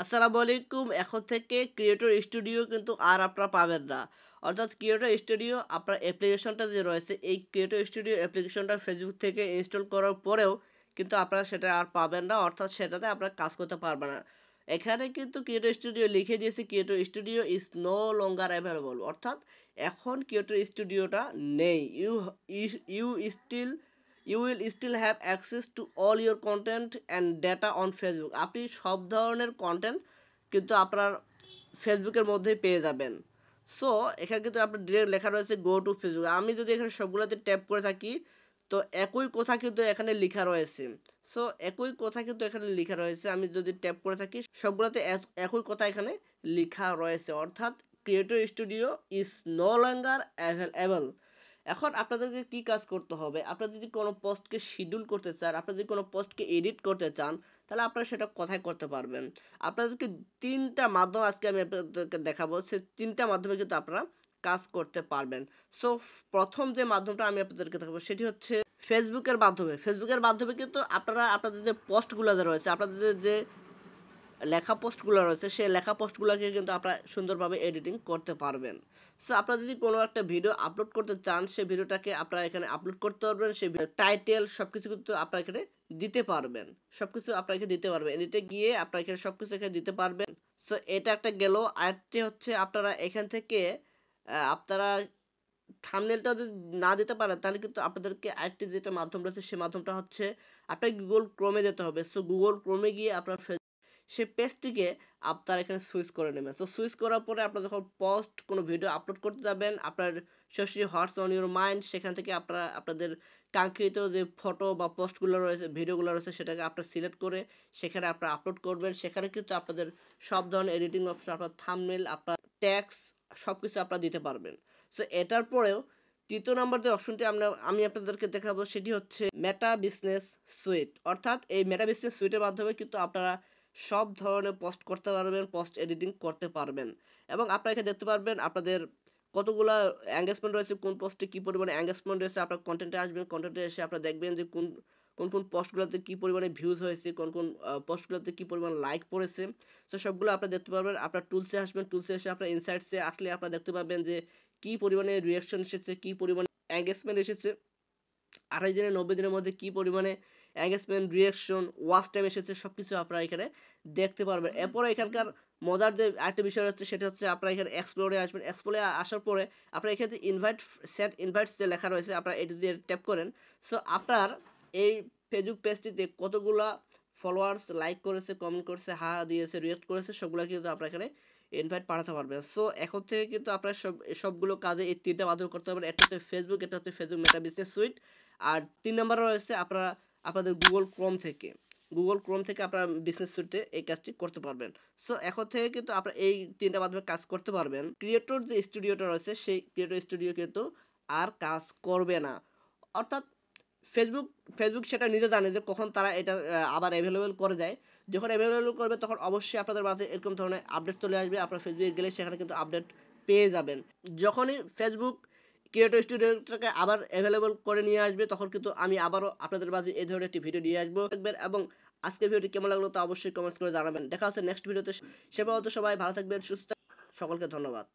আসসালামু আলাইকুম। এখন থেকে ক্রিয়েটর স্টুডিও কিন্তু আর আপনারা পাবেন না। অর্থাৎ ক্রিয়েটর স্টুডিও আপনার অ্যাপ্লিকেশনটা যে রয়েছে, এই ক্রিয়েটর স্টুডিও অ্যাপ্লিকেশনটা ফেসবুক থেকে ইনস্টল করার পরেও কিন্তু আপনারা সেটা আর পাবেন না। অর্থাৎ সেটাতে আপনারা কাজ করতে পারবেন না। এখানে কিন্তু ক্রিয়েটর স্টুডিও লিখে দিয়েছে, creator studio is no longer available. অর্থাৎ এখন ক্রিয়েটর স্টুডিওটা নেই। You still you will still have access to all your content and data on Facebook. আপনি সব ধরনের কন্টেন্ট কিন্তু আপনার ফেসবুকের মধ্যেই পেয়ে যাবেন। সো এখানে কিন্তু আপনার ডিরেক্ট লেখা রয়েছে গো টু ফেসবুক। আমি যদি এখানে সবগুলোতে ট্যাপ করে থাকি, তো একই কথা কিন্তু এখানে লেখা রয়েছে। সো একই কথা কিন্তু এখানে লেখা রয়েছে। আমি যদি ট্যাপ করে থাকি, সবগুলোতে একই কথা এখানে লেখা রয়েছে। অর্থাৎ creator studio is no longer available. এখন আপনাদেরকে কি কাজ করতে হবে? আপনারা যদি কোনো পোস্টকে শিডিউল করতে চান, আপনারা যদি কোনো পোস্টকে এডিট করতে চান, তাহলে আপনারা সেটা কোথায় করতে পারবেন? আপনাদেরকে ৩টা মাধ্যম আজকে আমি আপনাদেরকে দেখাবো। সে ৩টা মাধ্যমে কিন্তু আপনারা কাজ করতে পারবেন। সো প্রথম যে মাধ্যমটা আমি আপনাদেরকে দেখাবো সেটি হচ্ছে ফেসবুকের মাধ্যমে। ফেসবুকের মাধ্যমে কিন্তু আপনারা আপনাদের যে পোস্টগুলো যে রয়েছে, আপনাদের যে লেখা পোস্টগুলো রয়েছে, সেই লেখা পোস্টগুলোকে কিন্তু আপনারা সুন্দরভাবে এডিটিং করতে পারবেন। সো আপনারা যদি কোনো একটা ভিডিও আপলোড করতে চান, সেই ভিডিওটাকে আপনারা এখানে আপলোড করতে পারবেন। সেই টাইটেল সব কিছু কিন্তু আপনারা এখানে দিতে পারবেন। সব কিছু আপনাকে দিতে পারবেন। এডিটে গিয়ে আপনারা এখানে সব কিছু এখানে দিতে পারবেন। সো এটা একটা গেল। আরেকটি হচ্ছে আপনারা এখান থেকে আপনারা থাম্বনেলটা যদি না দিতে পারেন, তাহলে কিন্তু আপনাদেরকে আরেকটি যেটা মাধ্যম রয়েছে, সেই মাধ্যমটা হচ্ছে আপনাকে গুগল ক্রোমে যেতে হবে। সো গুগল ক্রোমে গিয়ে আপনার সেই পেজটিকে আপনারা এখানে সুইচ করে নেবেন। সো সুইচ করার পরে আপনারা যখন পোস্ট কোনো ভিডিও আপলোড করতে যাবেন, আপনার সরাসরি হোয়াটস অন ইউর মাইন্ড, সেখান থেকে আপনারা আপনাদের কাঙ্ক্ষিত যে ফটো বা পোস্টগুলো রয়েছে, ভিডিওগুলো রয়েছে, সেটাকে আপনারা সিলেক্ট করে সেখানে আপনারা আপলোড করবেন। সেখানে কিন্তু আপনাদের সব ধরনের এডিটিং অপশন, আপনার থাম্বনেল, আপনার ট্যাক্স সব কিছু আপনারা দিতে পারবেন। সো এটার পরেও ৩য় নম্বর যে অপশনটি আমি আপনাদেরকে দেখাবো সেটি হচ্ছে মেটা বিজনেস সুইট। অর্থাৎ এই মেটা বিজনেস সুইটের মাধ্যমে কিন্তু আপনারা সব ধরনের পোস্ট করতে পারবেন, পোস্ট এডিটিং করতে পারবেন। এবং আপনারা এখানে দেখতে পারবেন আপনাদের কতগুলা এঙ্গেজমেন্ট রয়েছে, কোন পোস্টে কী পরিমাণে এঙ্গেজমেন্ট রয়েছে। আপনার কন্টেন্টে আসবেন, কন্টেন্টে এসে আপনারা দেখবেন যে কোন কোন পোস্টগুলোতে কী পরিমাণে ভিউজ হয়েছে, কোন পোস্টগুলোতে কী পরিমাণ লাইক পড়েছে। তো সবগুলো আপনারা দেখতে পারবেন। আপনার টুলসে আসবেন, টুলসে এসে আপনার ইনসাইটসে আসলে আপনারা দেখতে পাবেন যে কী পরিমাণে রিয়াকশন এসেছে, কী পরিমাণে এঙ্গেজমেন্ট এসেছে, 28 দিনের 90 দিনের মধ্যে কী পরিমাণে এঙ্গেজমেন্ট, রিয়াকশন, ওয়াচ টাইম এসেছে, সব কিছু আপনারা এখানে দেখতে পারবেন। এরপরে এখানকার মজার যে আরেকটা বিষয় হচ্ছে, সেটা হচ্ছে আপনারা এখানে এক্সপ্লোরে আসবেন। এক্সপ্লোরে আসার পরে আপনারা এখানে সেট ইনভাইটস যে লেখা রয়েছে, আপনারা এটি দিয়ে ট্যাপ করেন। সো আপনার এই ফেসবুক পেজটিতে কতগুলা ফলোয়ার্স লাইক করেছে, কমেন্ট করেছে, হা দিয়েছে, রিয়েক্ট করেছে, সবগুলো কিন্তু আপনারা এখানে ইনভাইট পাঠাতে পারবেন। সো এখন থেকে কিন্তু আপনারা সবগুলো কাজে এই 3টা মাধ্যমে করতে পারবেন। একটা হচ্ছে ফেসবুক, এটা হচ্ছে ফেসবুক মেটা বিজনেস সুইট। আর 3 নম্বরে রয়েছে আপনারা আপনাদের গুগল ক্রোম থেকে আপনারা বিজনেস সুইটে এই কাজটি করতে পারবেন। সো এখন থেকে কিন্তু আপনারা এই 3টা মাধ্যমে কাজ করতে পারবেন। ক্রিয়েটর যে স্টুডিওটা রয়েছে, সেই ক্রিয়েটর স্টুডিও কিন্তু আর কাজ করবে না। অর্থাৎ ফেসবুক ফেসবুক সেটা নিজে জানে যে কখন তারা এটা আবার অ্যাভেলেবেল করে দেয়। যখন অ্যাভেলেবেল করবে, তখন অবশ্যই আপনাদের মাঝে এরকম ধরনের আপডেট চলে আসবে। আপনার ফেসবুকে গেলে সেখানে কিন্তু আপডেট পেয়ে যাবেন। যখনই ফেসবুক ক্রিয়েটর স্টুডিওটাকে আবার অ্যাভেলেবল করে নিয়ে আসবে, তখন কিন্তু আমি আবারও আপনাদের মাঝে এই ধরনের একটি ভিডিও নিয়ে আসবো। দেখবেন এবং আজকের ভিডিওটি কেমন লাগলো তা অবশ্যই কমেন্টস করে জানাবেন। দেখা হচ্ছে নেক্সট ভিডিওতে। সে পর্যন্ত সবাই ভালো থাকবেন, সুস্থ থাকবেন। সকলকে ধন্যবাদ।